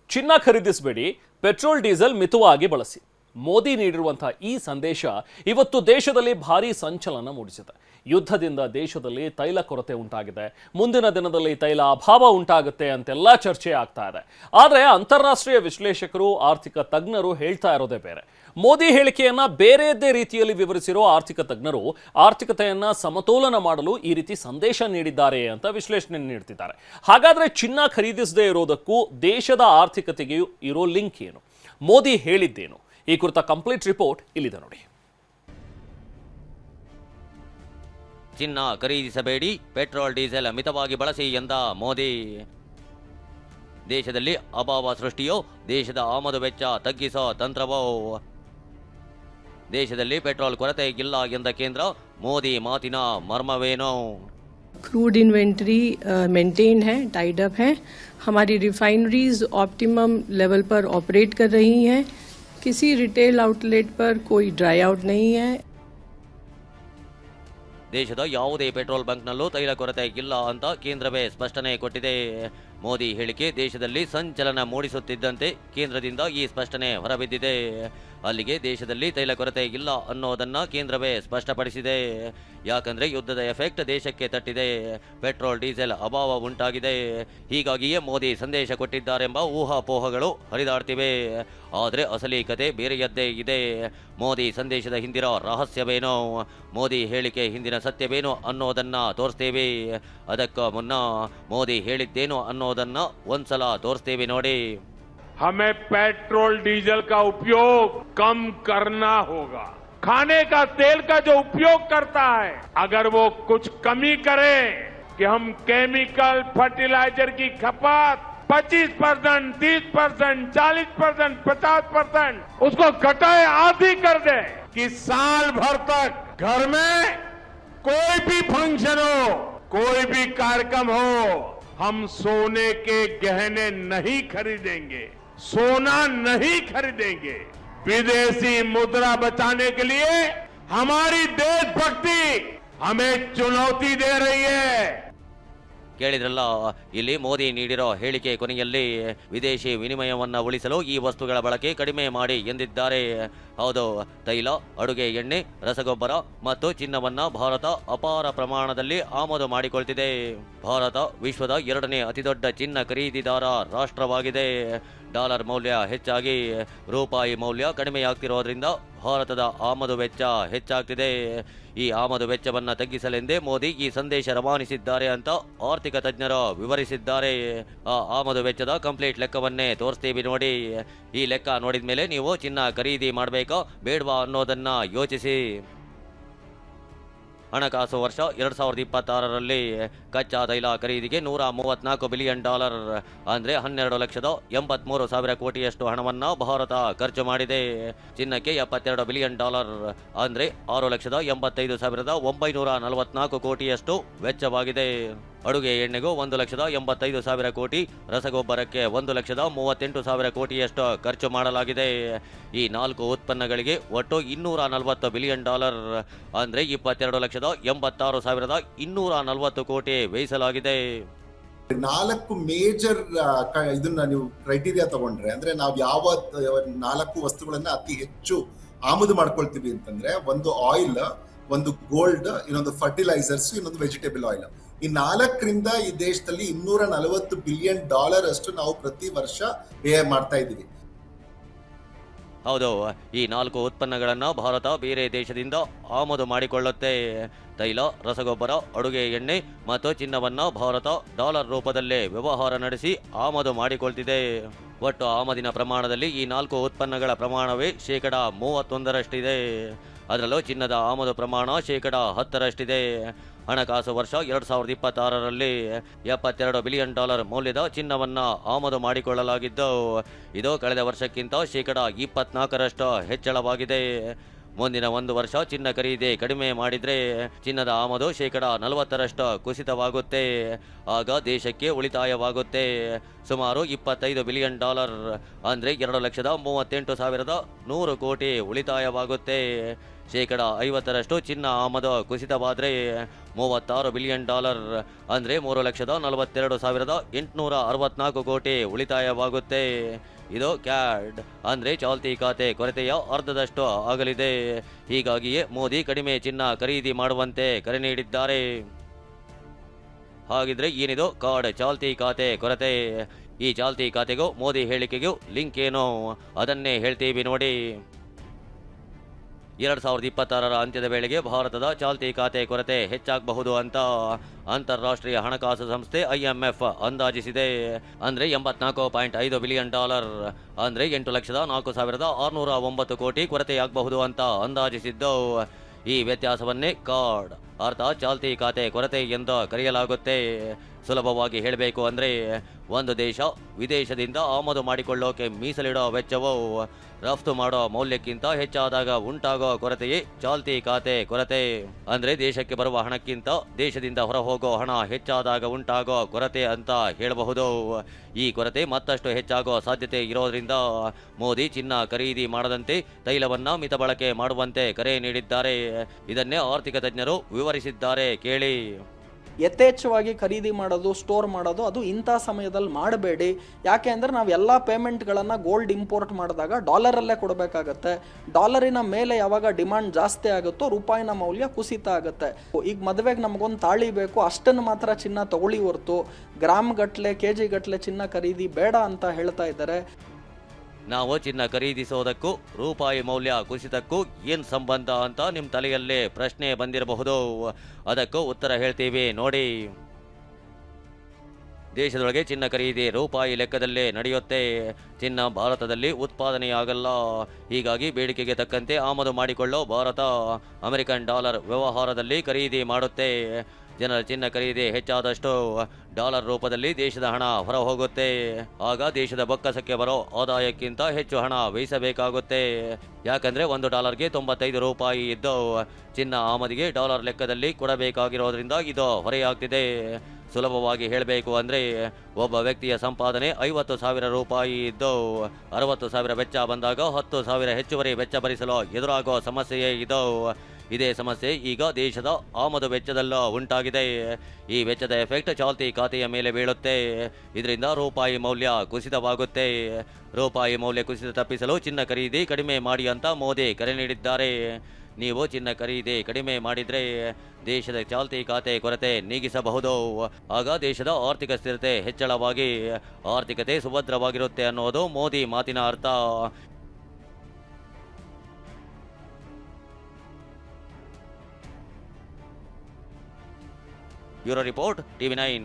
ಚಿನ್ನ ಖರೀದಿಸಬೇಡಿ, petrol diesel ಮಿತವಾಗಿ ಬಳಸಿ. ಮೋದಿ ನೀಡಿರುವಂತಹ ಈ ಸಂದೇಶ ಇವತ್ತು ದೇಶದಲ್ಲಿ ಭಾರೀ ಸಂಚಲನ ಮೂಡಿಸಿದೆ. ಯುದ್ಧದಿಂದ ದೇಶದಲ್ಲಿ ತೈಲ ಕೊರತೆ ಉಂಟಾಗಿದೆ, ಮುಂದಿನ ದಿನದಲ್ಲಿ ತೈಲ ಅಭಾವ ಉಂಟಾಗುತ್ತೆ ಅಂತೆಲ್ಲ ಚರ್ಚೆ ಆಗ್ತಾ ಇದೆ. ಆದರೆ ಅಂತಾರಾಷ್ಟ್ರೀಯ ವಿಶ್ಲೇಷಕರು, ಆರ್ಥಿಕ ತಜ್ಞರು ಹೇಳ್ತಾ ಇರೋದೇ ಬೇರೆ. ಮೋದಿ ಹೇಳಿಕೆಯನ್ನ ಬೇರೆಯದ್ದೇ ರೀತಿಯಲ್ಲಿ ವಿವರಿಸಿರೋ ಆರ್ಥಿಕ ತಜ್ಞರು ಆರ್ಥಿಕತೆಯನ್ನ ಸಮತೋಲನ ಮಾಡಲು ಈ ರೀತಿ ಸಂದೇಶ ನೀಡಿದ್ದಾರೆ ಅಂತ ವಿಶ್ಲೇಷಣೆ ನೀಡ್ತಿದ್ದಾರೆ. ಹಾಗಾದ್ರೆ ಚಿನ್ನ ಖರೀದಿಸದೇ ಇರೋದಕ್ಕೂ ದೇಶದ ಆರ್ಥಿಕತೆಗೂ ಇರೋ ಲಿಂಕ್ ಏನು? ಮೋದಿ ಹೇಳಿದ್ದೇನು? ಈ ಕುರಿತ ಕಂಪ್ಲೀಟ್ ರಿಪೋರ್ಟ್ ಇಲ್ಲಿದೆ ನೋಡಿ. ಚಿನ್ನ ಖರೀದಿಸಬೇಡಿ, ಪೆಟ್ರೋಲ್ ಡೀಸೆಲ್ ಮಿತವಾಗಿ ಬಳಸಿ ಎಂದ ಮೋದಿ. ದೇಶದಲ್ಲಿ ಅಭಾವ ಸೃಷ್ಟಿಯೋ, ದೇಶದ ಆಮದು ವೆಚ್ಚ ತಗ್ಗಿಸೋ ತಂತ್ರವೋ? ದೇಶದಲ್ಲಿ ಪೆಟ್ರೋಲ್ ಕೊರತೆ ಇಲ್ಲ ಎಂದ ಕೇಂದ್ರ, ಮೋದಿ ಮಾತಿನ ಮರ್ಮವೇನೋ? क्रूड इन्वेंट्री मेंटेन है, टाइड अप है. हमारी रिफाइनरीज ऑप्टिमम लेवल पर ऑपरेट कर रही हैं. किसी रिटेल आउटलेट पर कोई ड्राई आउट नहीं है. ದೇಶದ ಯಾವುದೇ ಪೆಟ್ರೋಲ್ ಬಂಕ್ನಲ್ಲೂ ತೈಲ ಕೊರತೆ ಇಲ್ಲ ಅಂತ ಕೇಂದ್ರವೇ ಸ್ಪಷ್ಟನೆ ಕೊಟ್ಟಿದೆ. ಮೋದಿ ಹೇಳಿಕೆ ದೇಶದಲ್ಲಿ ಸಂಚಲನ ಮೂಡಿಸುತ್ತಿದ್ದಂತೆ ಕೇಂದ್ರದಿಂದ ಈ ಸ್ಪಷ್ಟನೆ ಹೊರಬಿದ್ದಿದೆ. ಅಲ್ಲಿಗೆ ದೇಶದಲ್ಲಿ ತೈಲ ಕೊರತೆ ಇಲ್ಲ ಅನ್ನೋದನ್ನ ಕೇಂದ್ರವೇ ಸ್ಪಷ್ಟಪಡಿಸಿದೆ. ಯಾಕಂದ್ರೆ ಯುದ್ಧದ ಎಫೆಕ್ಟ್ ದೇಶಕ್ಕೆ ತಟ್ಟಿದೆ, ಪೆಟ್ರೋಲ್ ಡೀಸೆಲ್ ಅಭಾವ ಉಂಟಾಗಿದೆ. ಹೀಗಾಗಿಯೇ ಮೋದಿ ಸಂದೇಶ ಕೊಟ್ಟಿದ್ದಾರೆಂಬ ಊಹಾಪೋಹಗಳು ಹರಿದಾಡ್ತಿವೆ. ಆದರೆ ಅಸಲಿ ಕತೆ ಬೇರೆಯದ್ದೇ ಇದೆ. ಮೋದಿ ಸಂದೇಶದ ಹಿಂದಿನ ರಹಸ್ಯವೇನೋ, ಮೋದಿ ಹೇಳಿಕೆ ಹಿಂದಿನ ಸತ್ಯವೇನೋ ಅನ್ನೋದನ್ನ ತೋರಿಸ್ತೇವೆ. ಅದಕ್ಕೂ ಮುನ್ನ ಮೋದಿ ಹೇಳಿದ್ದೇನು ಅನ್ನೋದನ್ನ ಒಂದ್ಸಲ ತೋರಿಸ್ತೇವೆ ನೋಡಿ. हमें पेट्रोल डीजल का उपयोग कम करना होगा. खाने का तेल का जो उपयोग करता है, अगर वो कुछ कमी करे कि हम केमिकल फर्टिलाइजर की खपत 25%, 30%, 40%, 50% उसको घटाए, आधी कर दे कि साल भर तक घर में कोई भी फंक्शन हो, कोई भी कार्यक्रम हो, हम सोने के गहने नहीं खरीदेंगे, सोना नहीं खरीदेंगे. विदेशी मुद्रा बचाने के लिए हमारी देशभक्ति हमें चुनौती दे रही है. ಕೇಳಿದ್ರಲ್ಲ, ಇಲ್ಲಿ ಮೋದಿ ನೀಡಿರೋ ಹೇಳಿಕೆ ಕೊನೆಯಲ್ಲಿ ವಿದೇಶಿ ವಿನಿಮಯವನ್ನ ಉಳಿಸಲು ಈ ವಸ್ತುಗಳ ಬಳಕೆ ಕಡಿಮೆ ಮಾಡಿ ಎಂದಿದ್ದಾರೆ. ಹೌದು, ತೈಲ, ಅಡುಗೆ ಎಣ್ಣೆ, ರಸಗೊಬ್ಬರ ಮತ್ತು ಚಿನ್ನವನ್ನ ಭಾರತ ಅಪಾರ ಪ್ರಮಾಣದಲ್ಲಿ ಆಮದು ಮಾಡಿಕೊಳ್ತಿದೆ. ಭಾರತ ವಿಶ್ವದ 2ನೇ ಅತಿದೊಡ್ಡ ಚಿನ್ನ ಖರೀದಿದಾರ ರಾಷ್ಟ್ರವಾಗಿದೆ. ಡಾಲರ್ ಮೌಲ್ಯ ಹೆಚ್ಚಾಗಿ ರೂಪಾಯಿ ಮೌಲ್ಯ ಕಡಿಮೆಯಾಗ್ತಿರೋದ್ರಿಂದ ಭಾರತದ ಆಮದು ವೆಚ್ಚ ಹೆಚ್ಚಾಗ್ತಿದೆ. ಈ ಆಮದು ವೆಚ್ಚವನ್ನು ತಗ್ಗಿಸಲೆಂದೇ ಮೋದಿ ಈ ಸಂದೇಶ ರವಾನಿಸಿದ್ದಾರೆ ಅಂತ ಆರ್ಥಿಕ ತಜ್ಞರು ವಿವರಿಸಿದ್ದಾರೆ. ಆ ಆಮದು ವೆಚ್ಚದ ಕಂಪ್ಲೀಟ್ ಲೆಕ್ಕವನ್ನೇ ತೋರಿಸ್ತೀವಿ ನೋಡಿ. ಈ ಲೆಕ್ಕ ನೋಡಿದ ಮೇಲೆ ನೀವು ಚಿನ್ನ ಖರೀದಿ ಮಾಡಬೇಕಾ ಬೇಡವಾ ಅನ್ನೋದನ್ನ ಯೋಚಿಸಿ. ಹಣಕಾಸು ವರ್ಷ 2026ರಲ್ಲಿ ಕಚ್ಚಾ ತೈಲ ಖರೀದಿಗೆ $134 ಬಿಲಿಯನ್, ಅಂದ್ರೆ $12,83,000 ಕೋಟಿಯಷ್ಟು ಹಣವನ್ನ ಭಾರತ ಖರ್ಚು ಮಾಡಿದೆ. ಚಿನ್ನಕ್ಕೆ $72 ಬಿಲಿಯನ್, ಅಂದ್ರೆ $6,85,944 ಕೋಟಿಯಷ್ಟು ವೆಚ್ಚವಾಗಿದೆ. ಅಡುಗೆ ಎಣ್ಣೆಗೂ $1,85,000 ಕೋಟಿ, ರಸಗೊಬ್ಬರಕ್ಕೆ $1,38,000 ಕೋಟಿಯಷ್ಟು ಖರ್ಚು ಮಾಡಲಾಗಿದೆ. ಈ 4 ಉತ್ಪನ್ನಗಳಿಗೆ ಒಟ್ಟು $240 ಬಿಲಿಯನ್, ಅಂದ್ರೆ $22,86,240 ಕೋಟಿ ವ್ಯಯಿಸಲಾಗಿದೆ. 4 ಮೇಜರ್ ಇದನ್ನ ನೀವು ಕ್ರೈಟೀರಿಯಾ ತಗೊಂಡ್ರೆ, ಅಂದ್ರೆ ನಾವು ಯಾವ 4 ವಸ್ತುಗಳನ್ನ ಅತಿ ಹೆಚ್ಚು ಆಮದು ಮಾಡ್ಕೊಳ್ತೀವಿ ಅಂತಂದ್ರೆ, ಒಂದು ಆಯಿಲ್, ಒಂದು ಗೋಲ್ಡ್, ಇನ್ನೊಂದು ಫರ್ಟಿಲೈಸರ್ಸ್, ಇನ್ನೊಂದು ವೆಜಿಟೇಬಲ್ ಆಯಿಲ್. ಈ 4ರಿಂದ ಈ ದೇಶದಲ್ಲಿ $240 ಬಿಲಿಯನ್ ಅಷ್ಟು ನಾವು ಪ್ರತಿ ವರ್ಷ ವ್ಯಯ ಮಾಡ್ತಾ ಇದ್ದೀವಿ. ಹೌದು, ಈ 4 ಉತ್ಪನ್ನಗಳನ್ನ ಭಾರತ ಬೇರೆ ದೇಶದಿಂದ ಆಮದು ಮಾಡಿಕೊಳ್ಳುತ್ತೆ. ತೈಲ, ರಸಗೊಬ್ಬರ, ಅಡುಗೆ ಎಣ್ಣೆ ಮತ್ತು ಚಿನ್ನವನ್ನ ಭಾರತ ಡಾಲರ್ ರೂಪದಲ್ಲೇ ವ್ಯವಹಾರ ನಡೆಸಿ ಆಮದು ಮಾಡಿಕೊಳ್ತಿದೆ. ಒಟ್ಟು ಆಮದಿನ ಪ್ರಮಾಣದಲ್ಲಿ ಈ 4 ಉತ್ಪನ್ನಗಳ ಪ್ರಮಾಣವೇ %31ರಷ್ಟಿದೆ. ಅದರಲ್ಲೂ ಚಿನ್ನದ ಆಮದು ಪ್ರಮಾಣ %10ರಷ್ಟಿದೆ. ಹಣಕಾಸು ವರ್ಷ 2026ರಲ್ಲಿ $72 ಬಿಲಿಯನ್ ಮೌಲ್ಯದ ಚಿನ್ನವನ್ನ ಆಮದು ಮಾಡಿಕೊಳ್ಳಲಾಗಿದ್ದು, ಇದು ಕಳೆದ ವರ್ಷಕ್ಕಿಂತ %24ರಷ್ಟು ಹೆಚ್ಚಳವಾಗಿದೆ. ಮುಂದಿನ 1 ವರ್ಷ ಚಿನ್ನ ಖರೀದಿ ಕಡಿಮೆ ಮಾಡಿದ್ರೆ ಚಿನ್ನದ ಆಮದು %40ರಷ್ಟು ಕುಸಿತವಾಗುತ್ತೆ. ಆಗ ದೇಶಕ್ಕೆ ಉಳಿತಾಯವಾಗುತ್ತೆ. ಸುಮಾರು $25 ಬಿಲಿಯನ್, ಅಂದರೆ 2,38,100 ಕೋಟಿ ಉಳಿತಾಯವಾಗುತ್ತೆ. ಶೇಕಡ 50ರಷ್ಟು ಚಿನ್ನ ಆಮದು ಕುಸಿತವಾದರೆ $36 ಬಿಲಿಯನ್, ಅಂದರೆ 3,42,864 ಕೋಟಿ ಉಳಿತಾಯವಾಗುತ್ತೆ. ಇದು ಕ್ಯಾಡ್ ಅಂದರೆ ಚಾಲ್ತಿ ಖಾತೆ ಕೊರತೆಯ ಅರ್ಧದಷ್ಟು ಆಗಲಿದೆ. ಹೀಗಾಗಿಯೇ ಮೋದಿ ಕಡಿಮೆ ಚಿನ್ನ ಖರೀದಿ ಮಾಡುವಂತೆ ಕರೆ ನೀಡಿದ್ದಾರೆ. ಹಾಗಿದ್ರೆ ಏನಿದು ಕಾರ್ಡ್ ಚಾಲ್ತಿ ಖಾತೆ ಕೊರತೆ? ಈ ಚಾಲ್ತಿ ಖಾತೆಗೂ ಮೋದಿ ಹೇಳಿಕೆಗೂ ಲಿಂಕ್ ಏನು ಅದನ್ನೇ ಹೇಳ್ತೀವಿ ನೋಡಿ. 2026ರ ಅಂತ್ಯದ ವೇಳೆಗೆ ಭಾರತದ ಚಾಲ್ತಿ ಖಾತೆ ಕೊರತೆ ಹೆಚ್ಚಾಗಬಹುದು ಅಂತ ಅಂತಾರಾಷ್ಟ್ರೀಯ ಹಣಕಾಸು ಸಂಸ್ಥೆ IMF ಅಂದಾಜಿಸಿದೆ. ಅಂದರೆ $84.5 ಬಿಲಿಯನ್, ಅಂದರೆ 8,04,609 ಕೋಟಿ ಕೊರತೆಯಾಗಬಹುದು ಅಂತ ಅಂದಾಜಿಸಿದ್ದು. ಈ ವ್ಯತ್ಯಾಸವನ್ನೇ ಕಾರ್ಡ್ ಅರ್ಥಾತ್ ಚಾಲ್ತಿ ಖಾತೆ ಕೊರತೆ ಎಂದು ಕರೆಯಲಾಗುತ್ತೆ. ಸುಲಭವಾಗಿ ಹೇಳಬೇಕು ಅಂದರೆ ಒಂದು ದೇಶ ವಿದೇಶದಿಂದ ಆಮದು ಮಾಡಿಕೊಳ್ಳೋಕೆ ಮೀಸಲಿಡೋ ವೆಚ್ಚವು ರಫ್ತು ಮಾಡೋ ಮೌಲ್ಯಕ್ಕಿಂತ ಹೆಚ್ಚಾದಾಗ ಉಂಟಾಗೋ ಕೊರತೆಯೇ ಚಾಲ್ತಿ ಖಾತೆ ಕೊರತೆ. ಅಂದರೆ ದೇಶಕ್ಕೆ ಬರುವ ಹಣಕ್ಕಿಂತ ದೇಶದಿಂದ ಹೊರಹೋಗೋ ಹಣ ಹೆಚ್ಚಾದಾಗ ಉಂಟಾಗೋ ಕೊರತೆ ಅಂತ ಹೇಳಬಹುದು. ಈ ಕೊರತೆ ಮತ್ತಷ್ಟು ಹೆಚ್ಚಾಗೋ ಸಾಧ್ಯತೆ ಇರೋದ್ರಿಂದ ಮೋದಿ ಚಿನ್ನ ಖರೀದಿ ಮಾಡದಂತೆ ತೈಲವನ್ನ ಮಿತ ಬಳಕೆ ಮಾಡುವಂತೆ ಕರೆ ನೀಡಿದ್ದಾರೆ. ಇದನ್ನೇ ಆರ್ಥಿಕ ತಜ್ಞರು ವಿವರಿಸಿದ್ದಾರೆ, ಕೇಳಿ. ಯಥೇಚ್ಛವಾಗಿ ಖರೀದಿ ಮಾಡೋದು, ಸ್ಟೋರ್ ಮಾಡೋದು ಅದು ಇಂಥ ಸಮಯದಲ್ಲಿ ಮಾಡಬೇಡಿ. ಯಾಕೆ ಅಂದರೆ ನಾವು ಎಲ್ಲ ಪೇಮೆಂಟ್ಗಳನ್ನು ಗೋಲ್ಡ್ ಇಂಪೋರ್ಟ್ ಮಾಡಿದಾಗ ಡಾಲರಲ್ಲೇ ಕೊಡಬೇಕಾಗತ್ತೆ. ಡಾಲರಿನ ಮೇಲೆ ಯಾವಾಗ ಡಿಮಾಂಡ್ ಜಾಸ್ತಿ ಆಗುತ್ತೋ ರೂಪಾಯಿನ ಮೌಲ್ಯ ಕುಸಿತ ಆಗುತ್ತೆ. ಈಗ ಮದುವೆಗೆ ನಮಗೊಂದು ತಾಳಿ ಬೇಕು, ಅಷ್ಟನ್ನು ಮಾತ್ರ ಚಿನ್ನ ತಗೊಳ್ಳಿ ಹೊರತು ಗ್ರಾಮ್ ಗಟ್ಟಲೆ KG ಗಟ್ಟಲೆ ಚಿನ್ನ ಖರೀದಿ ಬೇಡ ಅಂತ ಹೇಳ್ತಾ ಇದ್ದಾರೆ. ನಾವು ಚಿನ್ನ ಖರೀದಿಸೋದಕ್ಕೂ ರೂಪಾಯಿ ಮೌಲ್ಯ ಕುಸಿತಕ್ಕೂ ಏನು ಸಂಬಂಧ ಅಂತ ನಿಮ್ಮ ತಲೆಯಲ್ಲೇ ಪ್ರಶ್ನೆ ಬಂದಿರಬಹುದು. ಅದಕ್ಕೂ ಉತ್ತರ ಹೇಳ್ತೀವಿ ನೋಡಿ. ದೇಶದೊಳಗೆ ಚಿನ್ನ ಖರೀದಿ ರೂಪಾಯಿ ಲೆಕ್ಕದಲ್ಲೇ ನಡೆಯುತ್ತೆ. ಚಿನ್ನ ಭಾರತದಲ್ಲಿ ಉತ್ಪಾದನೆಯಾಗಲ್ಲ. ಹೀಗಾಗಿ ಬೇಡಿಕೆಗೆ ತಕ್ಕಂತೆ ಆಮದು ಮಾಡಿಕೊಳ್ಳೋ ಭಾರತ ಅಮೆರಿಕನ್ ಡಾಲರ್ ವ್ಯವಹಾರದಲ್ಲಿ ಖರೀದಿ ಮಾಡುತ್ತೆ. ಜನರ ಚಿನ್ನ ಖರೀದಿ ಹೆಚ್ಚಾದಷ್ಟು ಡಾಲರ್ ರೂಪದಲ್ಲಿ ದೇಶದ ಹಣ ಹೊರ ಹೋಗುತ್ತೆ. ಆಗ ದೇಶದ ಬೊಕ್ಕಸಕ್ಕೆ ಬರೋ ಆದಾಯಕ್ಕಿಂತ ಹೆಚ್ಚು ಹಣ ವ್ಯಯಿಸಬೇಕಾಗುತ್ತೆ. ಯಾಕಂದ್ರೆ $1ಗೆ 95 ರೂಪಾಯಿ ಇದ್ದು ಚಿನ್ನ ಆಮದಿಗೆ ಡಾಲರ್ ಲೆಕ್ಕದಲ್ಲಿ ಕೊಡಬೇಕಾಗಿರೋದ್ರಿಂದ ಇದು ಹೊರೆಯಾಗ್ತಿದೆ. ಸುಲಭವಾಗಿ ಹೇಳಬೇಕು ಅಂದರೆ ಒಬ್ಬ ವ್ಯಕ್ತಿಯ ಸಂಪಾದನೆ 50,000 ರೂಪಾಯಿ ಇದ್ದು 60,000 ವೆಚ್ಚ ಬಂದಾಗ 10,000 ಹೆಚ್ಚುವರಿ ವೆಚ್ಚ ಭರಿಸಲು ಎದುರಾಗೋ ಸಮಸ್ಯೆಯೇ ಇದು. ಇದೇ ಸಮಸ್ಯೆ ಈಗ ದೇಶದ ಆಮದು ವೆಚ್ಚದಲ್ಲೂ ಉಂಟಾಗಿದೆ. ಈ ವೆಚ್ಚದ ಎಫೆಕ್ಟ್ ಚಾಲ್ತಿ ಖಾತೆಯ ಮೇಲೆ ಬೀಳುತ್ತೆ. ಇದರಿಂದ ರೂಪಾಯಿ ಮೌಲ್ಯ ಕುಸಿತವಾಗುತ್ತೆ. ರೂಪಾಯಿ ಮೌಲ್ಯ ಕುಸಿತ ತಪ್ಪಿಸಲು ಚಿನ್ನ ಖರೀದಿ ಕಡಿಮೆ ಮಾಡಿ ಅಂತ ಮೋದಿ ಕರೆ ನೀಡಿದ್ದಾರೆ. ನೀವು ಚಿನ್ನ ಖರೀದಿ ಕಡಿಮೆ ಮಾಡಿದರೆ ದೇಶದ ಚಾಲ್ತಿ ಖಾತೆ ಕೊರತೆ ನೀಗಿಸಬಹುದು. ಆಗ ದೇಶದ ಆರ್ಥಿಕ ಸ್ಥಿರತೆ ಹೆಚ್ಚಳವಾಗಿ ಆರ್ಥಿಕತೆ ಸುಭದ್ರವಾಗಿರುತ್ತೆ ಅನ್ನೋದು ಮೋದಿ ಮಾತಿನ ಅರ್ಥ. Bureau report, TV9.